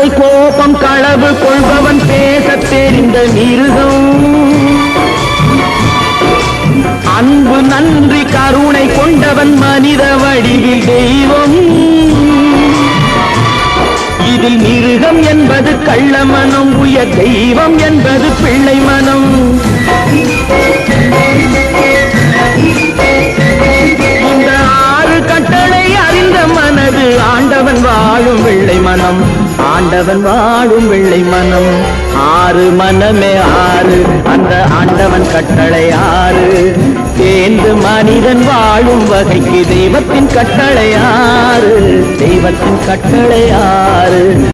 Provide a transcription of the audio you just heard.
ஆசை கோபம் களவு கொள்பவன் பேசத் தெரிந்த மிருகம். அன்பு நன்றி கருணை கொண்டவன் மனித வடிவில் தெய்வம். இதில் மிருகம் என்பது கள்ள மனம், உயர் தெய்வம் என்பது பிள்ளை மனம். இந்த 6 கட்டளை அறிந்த மனது ஆண்டவன் வாழும் வெள்ளை மனம், ஆண்டவன் வாழும் வெள்ளை மனம். 6 மனமே 6, அந்த ஆண்டவன் கட்டளை 6. சேர்ந்து மனிதன் வாழும் வகைக்கு தெய்வத்தின் கட்டளை 6, தெய்வத்தின் கட்டளை 6.